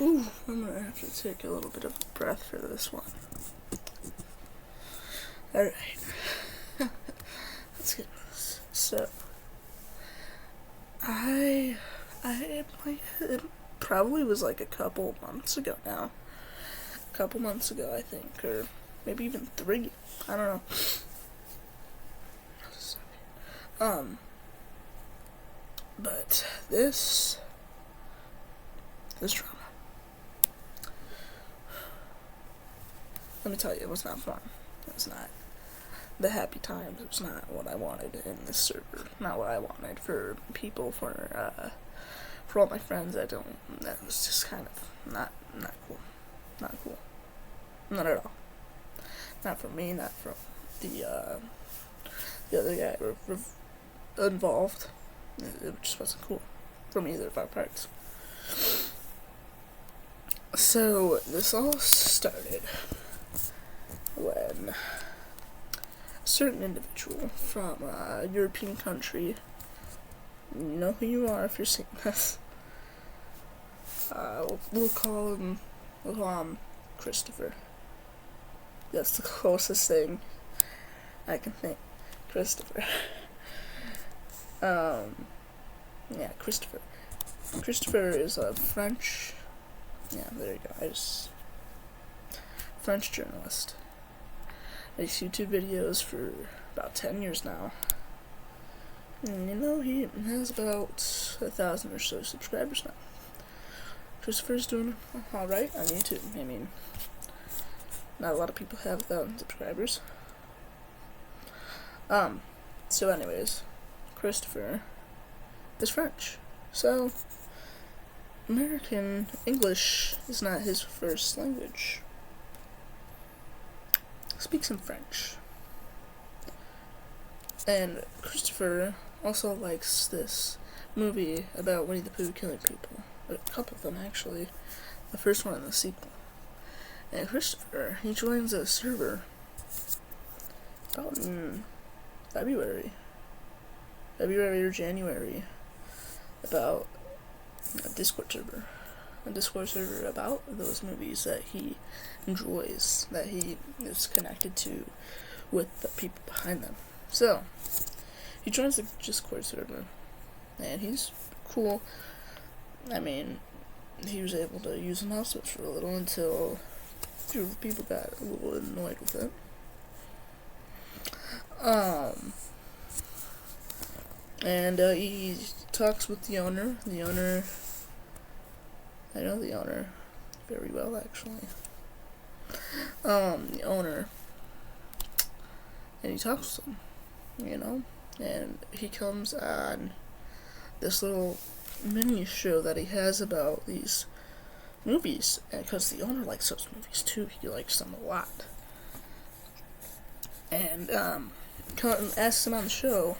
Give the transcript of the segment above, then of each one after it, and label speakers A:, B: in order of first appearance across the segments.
A: Ooh, I'm gonna have to take a little bit of a breath for this one. Alright. Let's get this. So, it probably was like a couple months ago now. A couple months ago, I think, or maybe even 3. I don't know. But this drama, let me tell you, it was not fun. It was not the happy times. It was not what I wanted in this server. Not what I wanted for people, for all my friends. That was just kind of not cool. Not cool. Not at all. Not for me, not from the other guy involved. It just wasn't cool from either of our parts. So, this all started when a certain individual from a European country, you know who you are if you're seeing this, we'll call him Christopher. That's the closest thing I can think. Christopher. Yeah, Christopher. Christopher is a French, yeah, there you go, French journalist. Makes YouTube videos for about 10 years now. And you know, he has about 1,000 or so subscribers now. Christopher's doing alright on YouTube. I mean, not a lot of people have 1,000 subscribers. So anyways, Christopher is French. So, American English is not his first language. He speaks in French. And Christopher also likes this movie about Winnie the Pooh killing people. A couple of them, actually. The first one and the sequel. And Christopher, he joins a server about in February or January, about a Discord server about those movies that he enjoys, that he is connected to with the people behind them. So, he joins the Discord server, and he's cool. I mean, he was able to use a mouse switch for a little until a few people got a little annoyed with it. And he talks with the owner. I know the owner very well, actually. The owner, and he talks to him, you know, and he comes on this little mini show that he has about these movies, and because the owner likes those movies too, he likes them a lot. And asks him on the show.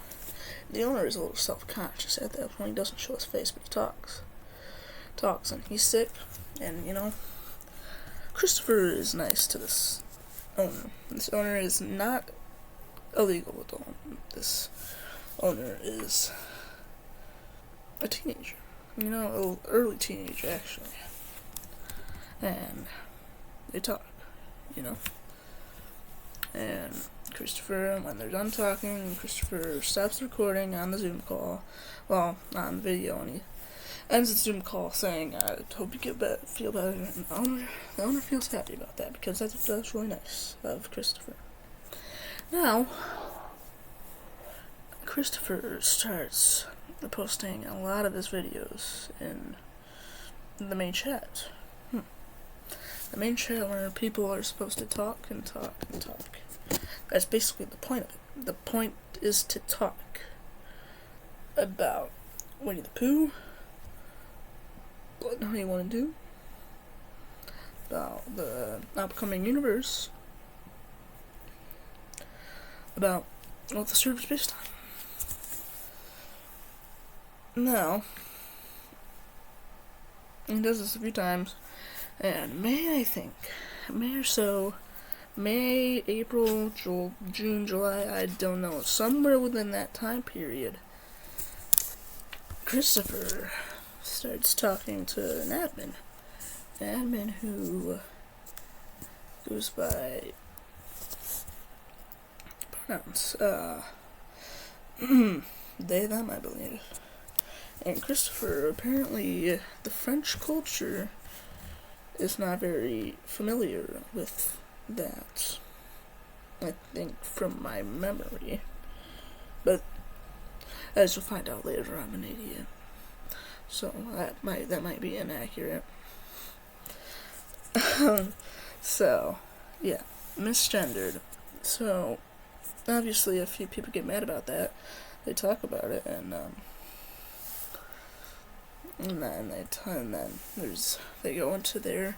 A: The owner is a little self-conscious at that point. He doesn't show his face, but he talks, and he's sick. And you know, Christopher is nice to this owner. This owner is not a legal adult. This owner is a teenager. You know, an early teenager, actually. And they talk, you know. And Christopher, when they're done talking, Christopher stops recording on the Zoom call, well, on the video, and he ends the Zoom call saying, I hope you feel better. And the owner feels happy about that, because that's really nice of Christopher. Now, Christopher starts posting a lot of his videos in the main chat. The main chat where people are supposed to talk and talk and talk. That's basically the point of it. The point is to talk about Winnie the Pooh, what you want to do, about the upcoming universe, about what the server's based on. Now, he does this a few times, and May or so, May, April, June, July, I don't know, somewhere within that time period, Christopher starts talking to an admin, admin who goes by pronouns, they, them, I believe. And Christopher, apparently the French culture is not very familiar with that, I think, from my memory. But as you'll find out later, I'm an idiot. So that might be inaccurate. So, yeah, misgendered. So, obviously, a few people get mad about that. They talk about it, and then they go into their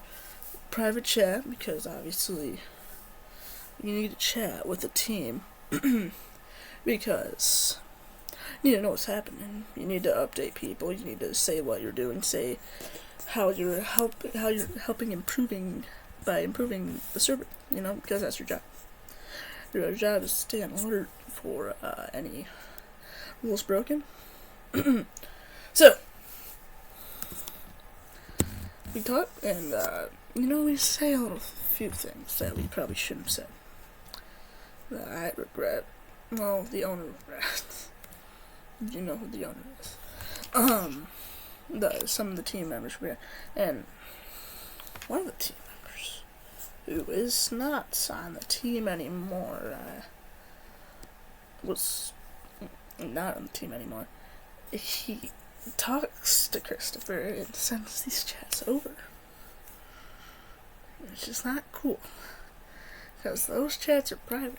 A: private chat, because obviously you need to chat with a team because you need to know what's happening. You need to update people. You need to say what you're doing. Say how you're helping improving the server. Because that's your job. Your job is to stay on alert for any rules broken. So we talk, and we say a few things that we probably shouldn't have said. That I regret. Well, the owner regrets. You know who the owner is. Some of the team members regret, and one of the team members, who is not on the team anymore, was not on the team anymore. He talks to Christopher and sends these chats over. It's just not cool, because those chats are private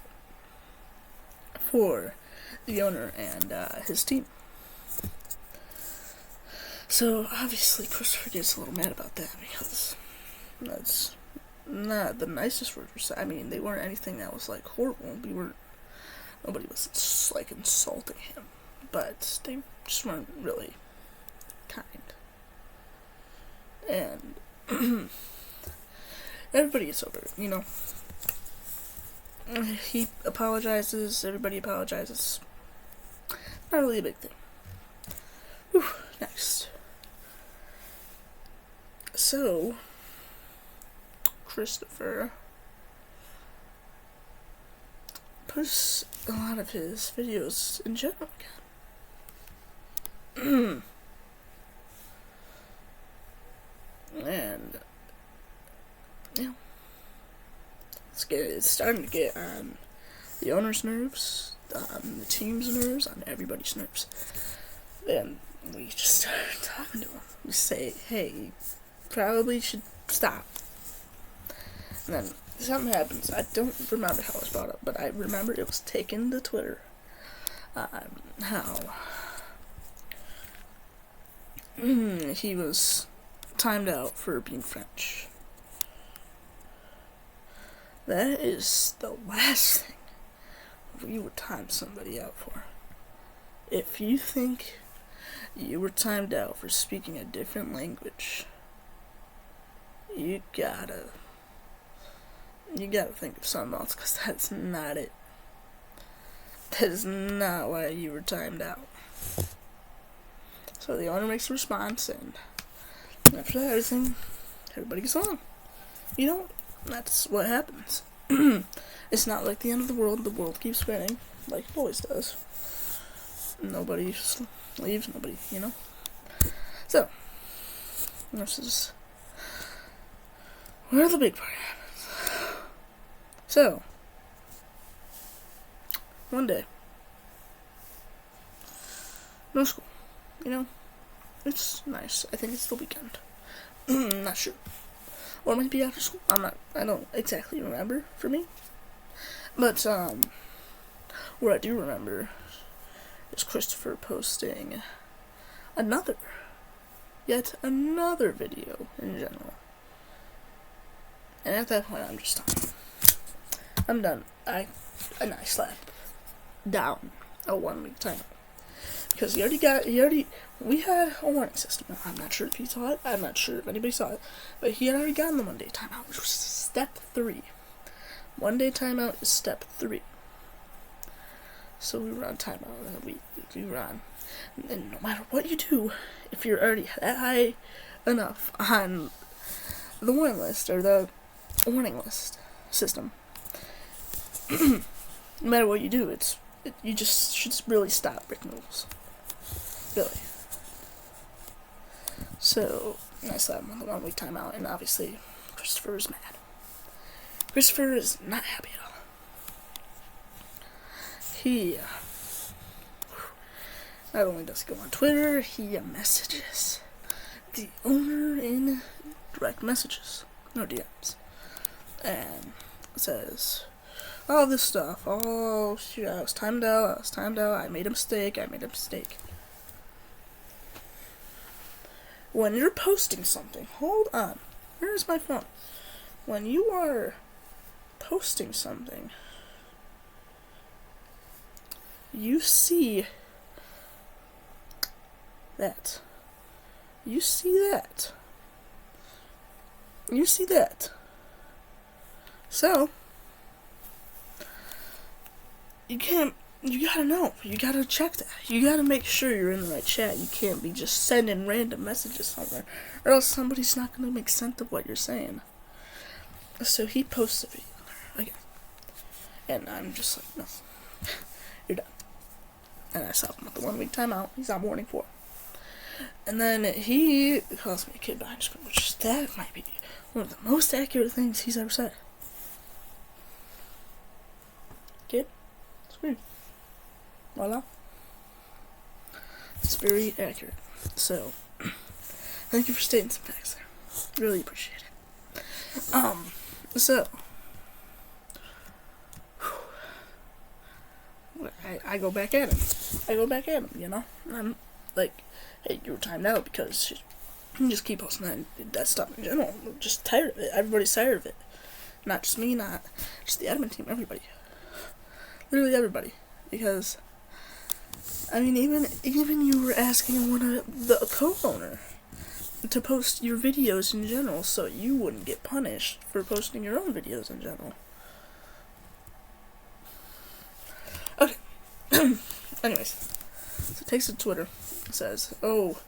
A: for the owner and his team. So obviously Christopher gets a little mad about that, because that's not the nicest words were said. I mean, they weren't anything that was like horrible. Nobody was like insulting him, but they just weren't really kind. And everybody gets over it, He apologizes, everybody apologizes. Not really a big thing. Whew, next. So, Christopher posts a lot of his videos in general again. And, it's starting to get on the owner's nerves, on the team's nerves, on everybody's nerves. And we just started talking to him. We say, hey, you probably should stop. And then something happens. I don't remember how it was brought up, but I remember it was taken to Twitter. How he was timed out for being French. That is the last thing we would time somebody out for. If you think you were timed out for speaking a different language, you gotta think of something else, because that's not it. That is not why you were timed out. So the owner makes a response, and after that, everybody gets along. That's what happens. It's not like the end of the world. The world keeps spinning, like it always does. Nobody just leaves, nobody, So, this is where the big part happens. So, one day, no school, it's nice. I think it's the weekend. Not sure. Or it might be after school. I don't exactly remember for me. But, what I do remember is Christopher posting yet another video in general. And at that point, I'm just done. I'm done. I slap down a 1 week timeout. Because we had a warning system. I'm not sure if he saw it. I'm not sure if anybody saw it. But he had already gotten the 1 day timeout, which was step 3. 1 day timeout is step 3. So we were on timeout, and we were on. And no matter what you do, if you're already that high enough on the warning list, or the warning list system. No matter what you do, you just should really stop breaking rules. Really. So, I slapped him on the 1 week timeout, and obviously, Christopher is mad. Christopher is not happy at all. He, not only does he go on Twitter, he messages the owner in direct messages, no DMs, and says all this stuff. Oh, shoot, I was timed out, I made a mistake. When you're posting something, hold on, where's my phone? When you are posting something, you see that. So, you gotta know. You gotta check that. You gotta make sure you're in the right chat. You can't be just sending random messages somewhere, or else somebody's not gonna make sense of what you're saying. So he posts a video again. And I'm just like, no. You're done. And I stopped him at the 1 week timeout. He's on warning 4. And then he calls me a kid behind screen, which that might be one of the most accurate things he's ever said. Kid? Screen. Voila. It's very accurate. So, thank you for stating some facts there. Really appreciate it. So, I go back at him, you know? And I'm like, hey, you were timed out because you just keep posting that stuff in general. I'm just tired of it. Everybody's tired of it. Not just me, not just the admin team, everybody. Literally everybody. Because, I mean, even you were asking the co-owner to post your videos in general so you wouldn't get punished for posting your own videos in general. Okay. Anyways, so it takes to Twitter. It says, oh,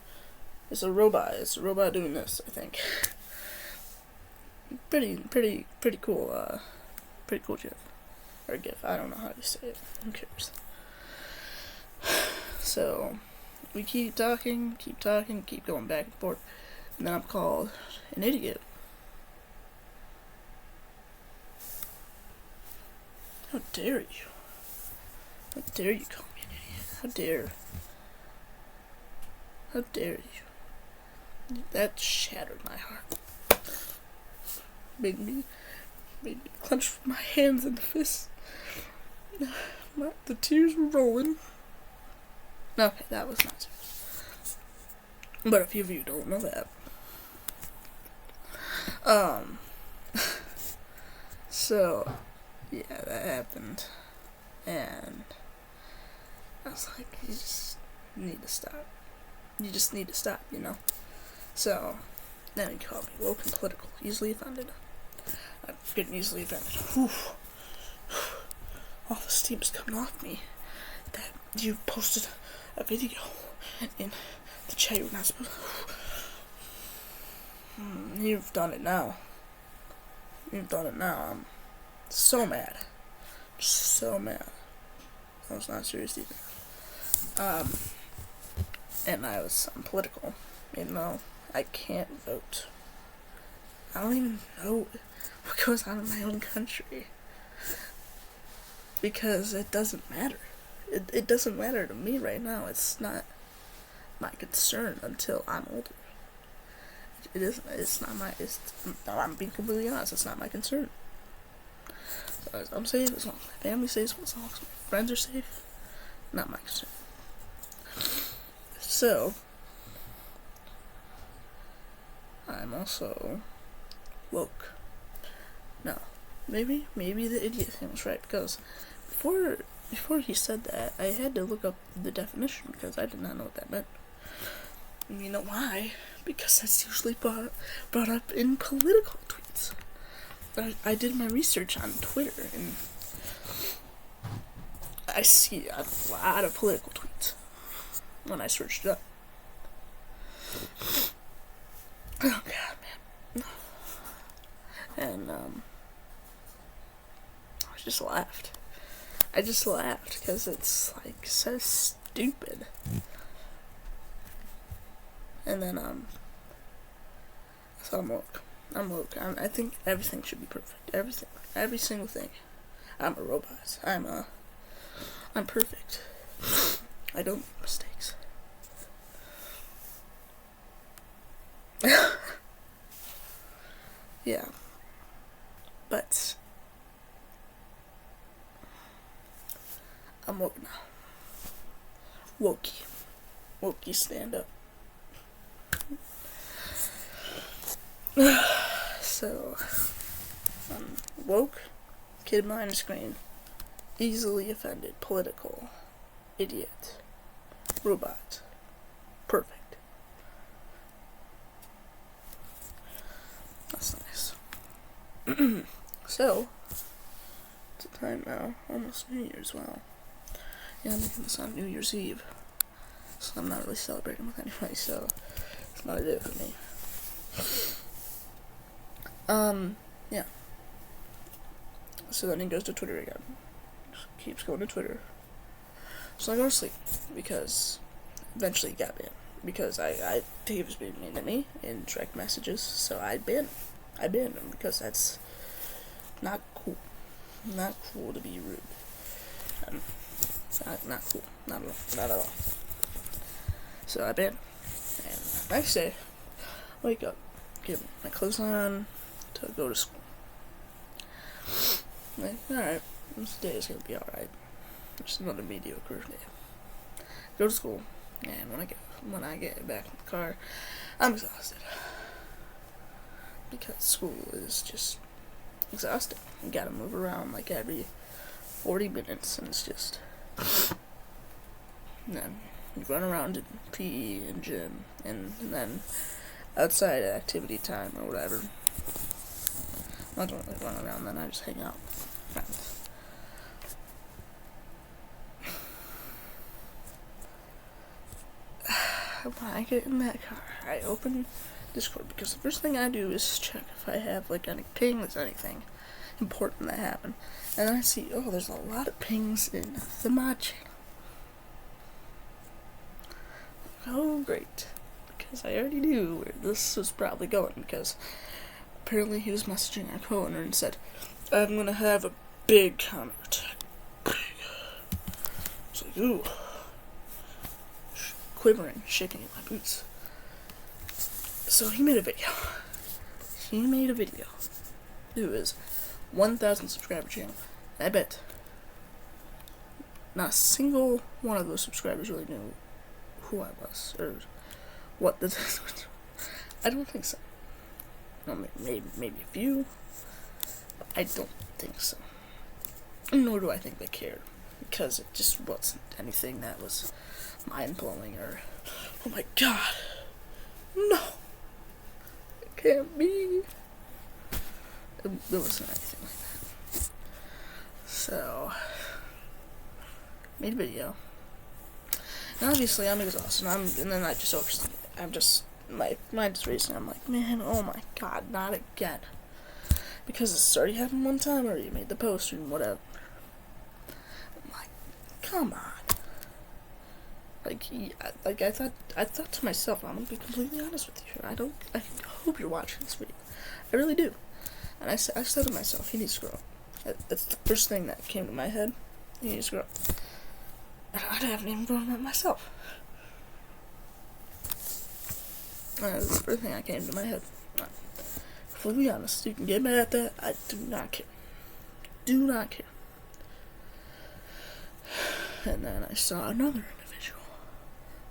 A: it's a robot doing this, I think. Pretty cool, pretty cool GIF. Or GIF, I don't know how to say it. Who cares? So, we keep talking, keep going back and forth. And then I'm called an idiot. How dare you? How dare you call me an idiot? How dare you? That shattered my heart. Made me clench my hands and fists. The tears were rolling. Okay, that was not serious. But a few of you don't know that. So, yeah, that happened. And I was like, you just need to stop. You know? So, then he called me woke and political. Easily offended. I'm getting easily offended. Whew. All the steam's coming off me. That you posted a video in the chat you're not supposed to. You've done it now. I'm so mad. So mad. That was not serious either. And I'm political, even though I can't vote. I don't even know what goes on in my own country. Because it doesn't matter. It doesn't matter to me right now. It's not my concern until I'm older. It isn't. I'm being completely honest. It's not my concern. As I'm safe, as long as my family's safe, as long as my friends are safe, not my concern. So, I'm also woke. Now, maybe the idiot thing was right, because before he said that, I had to look up the definition, because I did not know what that meant. And you know why? Because that's usually brought up in political tweets. I did my research on Twitter, and I see a lot of political tweets when I searched it up. Oh god, man. and I just laughed. I just laughed because it's like so stupid. And then so I'm woke. I think everything should be perfect. Everything, every single thing. I'm a robot. I'm perfect. I don't make mistakes. Yeah. But I'm woke now. Wokey. Wokey, stand up. So, woke, kid behind screen, easily offended, political, idiot, robot, perfect. That's nice. So, it's a time now, almost New Year's. Wow. Yeah, I'm making this on New Year's Eve, so I'm not really celebrating with anybody, so it's not a day for me. Yeah. So then he goes to Twitter again. Just keeps going to Twitter. So I go to sleep, because eventually he got banned. Because he was being mean to me in direct messages, so I banned him, because that's not cool. Not cool to be rude. Not cool. Not at all. So I banned him. And next day, wake up, get my clothes on, to go to school. Like, alright, this day is gonna be alright. Just another mediocre day. Go to school, and when I get back in the car, I'm exhausted. Because school is just exhausting. You gotta move around like every 40 minutes, and it's just... And then you run around in PE and gym, and then outside activity time or whatever. I don't really run around then, I just hang out with friends. When I get in that car, I open Discord, because the first thing I do is check if I have like any pings, anything important that happened. And I see, oh, there's a lot of pings in the mod channel. Oh, great. Because I already knew where this was probably going, because apparently he was messaging our co-owner and said, I'm gonna have a big counterattack. Big. It's like, ooh. Quivering, shaking in my boots. So he made a video. It was 1,000 subscriber channel. I bet not a single one of those subscribers really knew who I was, or what the... I don't think so. No, maybe a few. I don't think so. Nor do I think they cared, because it just wasn't anything that was mind-blowing or, oh my god, no, it can't be. It wasn't anything like that. So, made a video. And obviously I'm exhausted, and then I just overthink it. My mind is racing. I'm like, man, oh my god, not again. Because it's already happened one time, or you made the post, or whatever. I'm like, come on. Like I thought to myself, I'm gonna be completely honest with you. I hope you're watching this video. I really do. And I said to myself, he needs to grow up. That's the first thing that came to my head. He needs to grow up. And I haven't even grown up myself. That's the first thing that came to my head. I'm completely honest. You can get mad at that. I do not care. Do not care. And then I saw another individual.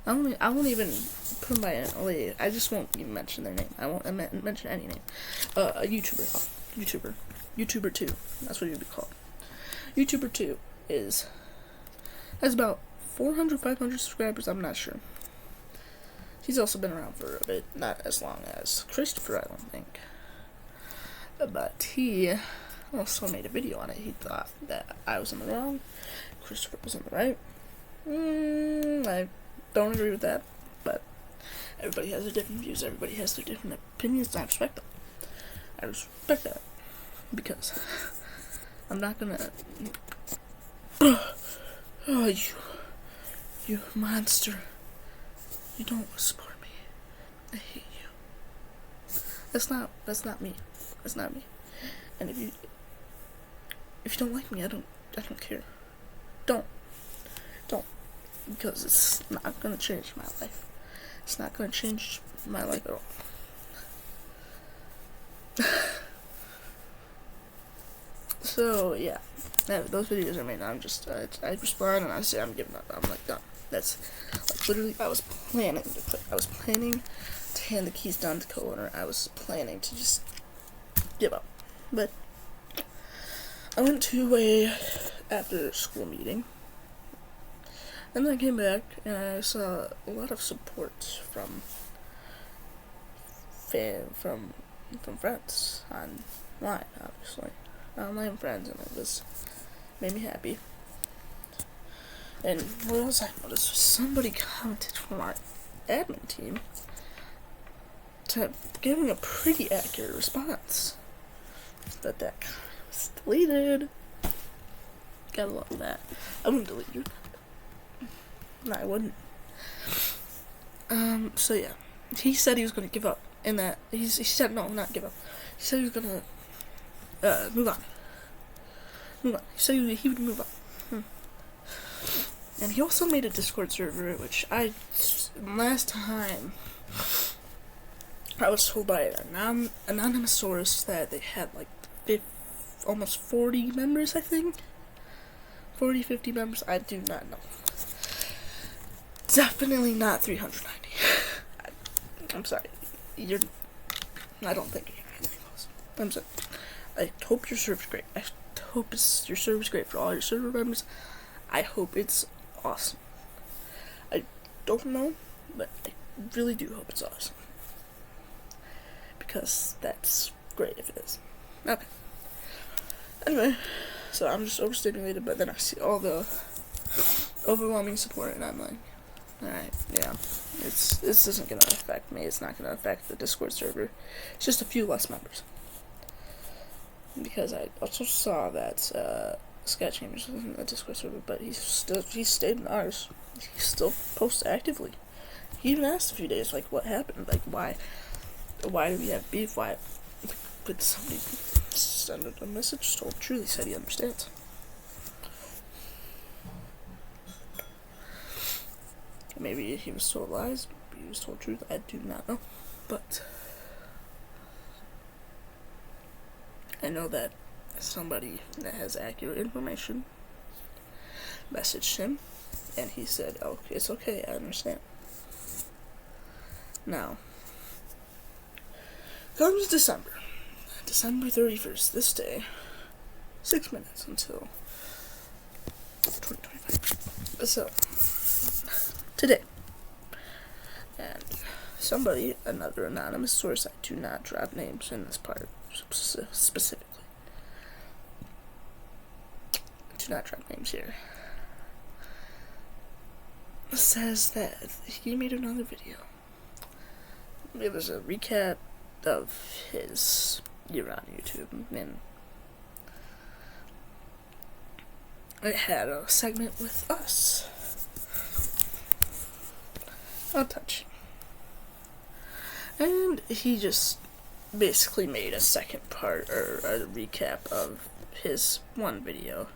A: I won't even put my alias. I just won't even mention their name. I won't mention any name. A YouTuber. YouTuber 2. That's what he would be called. YouTuber 2 has about 400, 500 subscribers. I'm not sure. He's also been around for a bit, not as long as Christopher, I don't think. But he also made a video on it. He thought that I was in the wrong, Christopher was in the right. I don't agree with that, but everybody has their different views, everybody has their different opinions, and I respect them. I respect that. because I'm not gonna. Oh, you monster! You don't support me. I hate you. That's not me. That's not me. And if you don't like me, I don't care. Don't. Because it's not gonna change my life. It's not gonna change my life at all. So yeah, those videos are made. I respond and I say I'm giving up. I'm like done. That's like literally I was planning to hand the keys down to co-owner. I was planning to just give up, but I went to a after school meeting, and then I came back and I saw a lot of support from friends online, obviously. Online friends, and it made me happy. And what else I noticed was somebody commented from our admin team to giving a pretty accurate response. That comment was deleted. Gotta love that. I wouldn't delete you. No, I wouldn't. So yeah. He said he was gonna give up, and that he said no, not give up. He said he was gonna move on. He said he would move on. And he also made a Discord server, which last time I was told by an anonymous source that they had like almost 40 members, I think. 40, 50 members, I do not know. Definitely not 390. I'm sorry. I don't think you're anything close. I'm sorry. I hope your server's great. I hope your server's great for all your server members. I hope it's awesome. I don't know, but I really do hope it's awesome. Because that's great if it is. Okay. Anyway, so I'm just overstimulated, but then I see all the overwhelming support, and I'm like, alright, yeah, this isn't going to affect me. It's not going to affect the Discord server. It's just a few less members. Because I also saw that Scott Chambers was in the Discord server, but he stayed in ours. He still posts actively. He even asked a few days, like, what happened? Like, why do we have beef? Why could somebody send a message? Told truly said he understands. Maybe he was told lies, maybe he was told truth. I do not know, but I know that somebody that has accurate information messaged him, and he said, "Oh, it's okay, I understand." Now, comes December 31st, this day, 6 minutes until 2025. So, today, and somebody, another anonymous source, I do not drop names in this part specifically. Do not drop names here. Says that he made another video. It was a recap of his year on YouTube, and it had a segment with us. I'll touch. And he just basically made a second part, or a recap of his one video.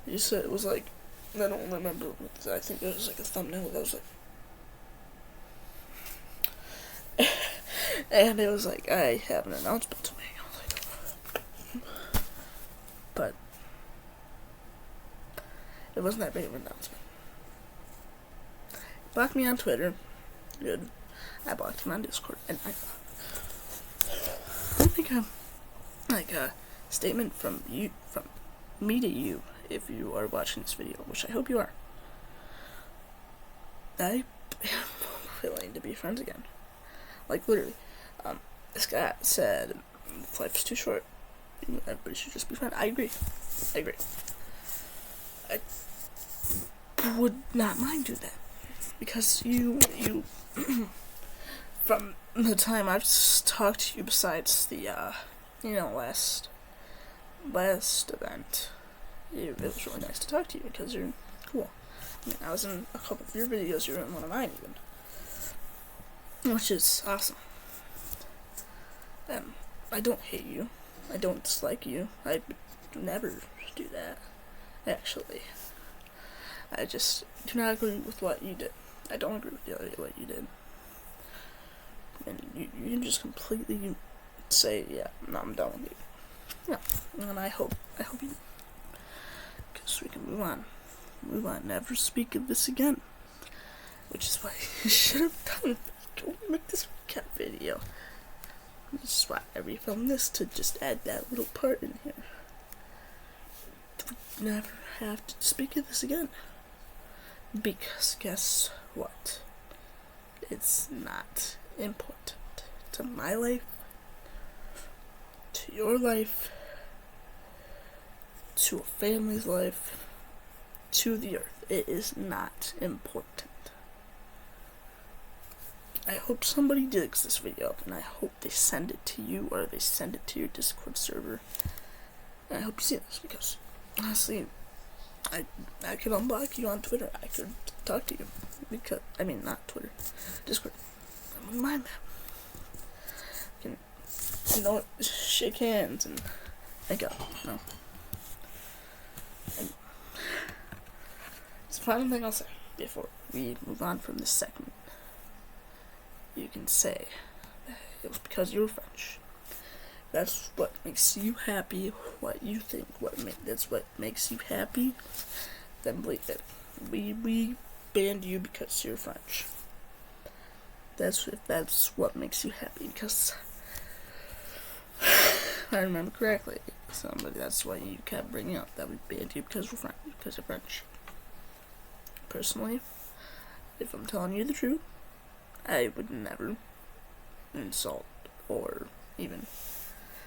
A: He said it was like, I don't remember, I think it was like a thumbnail that was like, and it was like, I have an announcement to make. I was like, but it wasn't that big of an announcement. Blocked me on Twitter. Good. I blocked him on Discord, and I think like a statement from me to you, if you are watching this video, which I hope you are. I am willing to be friends again. Like, literally. Scott said, life's too short. Everybody should just be friends. I agree. I would not mind doing that. Because you from the time I've talked to you, besides the, last last event, it was really nice to talk to you because you're cool. I mean, I was in a couple of your videos, you were in one of mine even, which is awesome. I don't hate you, I don't dislike you, I would never do that, actually. I just do not agree with what you did. I don't agree with what you did. And you can just completely say, yeah, no, I'm done with you. Yeah, and I hope you, because we can move on. Never speak of this again. Which is why you should have done. Go make this recap video. Which is why I refilmed this to just add that little part in here. We never have to speak of this again. Because guess what? It's not important to my life, to your life, to a family's life, to the earth. It is not important. I hope somebody digs this video up, and I hope they send it to you, or they send it to your Discord server. And I hope you see this, because honestly, I could unblock you on Twitter. I could talk to you, because not Twitter, Discord. I'm my man. Can shake hands and make up. And it's the final thing I'll say before we move on from this segment. You can say that it was because you were French. That's what makes you happy. What you think. That's what makes you happy. Then believe it. We banned you because you're French. That's what makes you happy. Because if I remember correctly, that's why you kept bringing up that we banned you because you're French. Personally, if I'm telling you the truth, I would never insult or even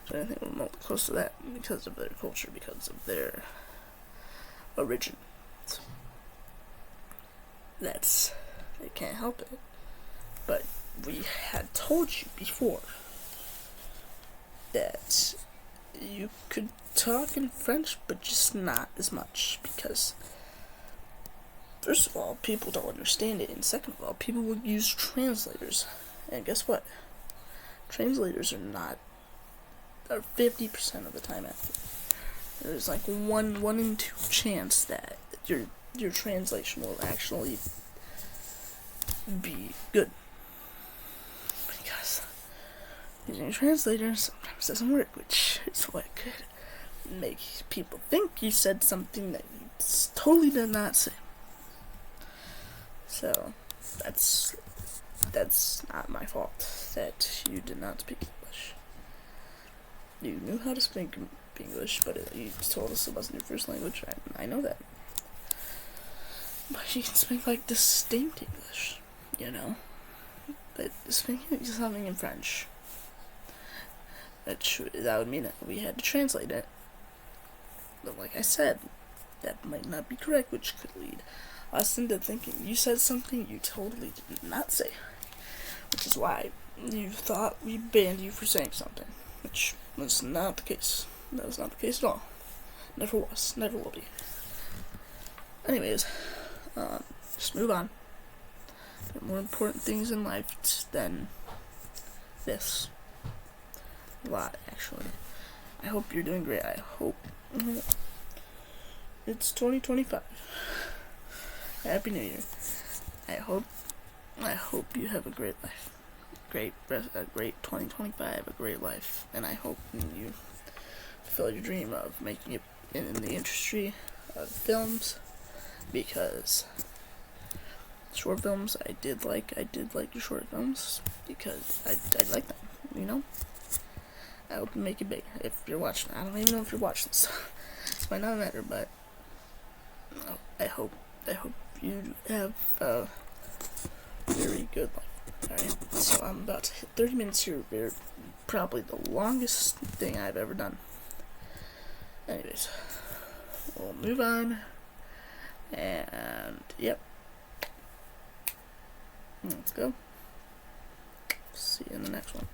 A: do anything remote close to that because of their culture, because of their origin. I can't help it. But we had told you before that you could talk in French, but just not as much, because first of all, people don't understand it, and second of all, people will use translators, and guess what? Translators are 50% of the time accurate. There's like one in two chance that your translation will actually be good, because using a translator sometimes doesn't work, which is what could make people think you said something that you totally did not say. So that's not my fault that you did not speak English. You knew how to speak English, but you told us it wasn't your first language. I know that. But you can speak like distinct English, But speaking something in French, that would mean that we had to translate it. But like I said, that might not be correct, which could lead us into thinking you said something you totally did not say. Which is why you thought we banned you for saying something, which was not the case. That was not the case at all. Never was. Never will be. Anyways, just move on. There are more important things in life than this. A lot, actually. I hope you're doing great. I hope it's 2025. Happy New Year. I hope you have a great life. A great 2025, a great life. And I hope you fulfill your dream of making it in the industry of films, because short films, I did like your short films, because I like them, I hope you make it big. If you're watching, I don't even know if you're watching this. It might not matter, but I hope you have a very good life. Alright, so I'm about to hit 30 minutes here. Probably the longest thing I've ever done. Anyways, we'll move on. And, yep. Let's go. See you in the next one.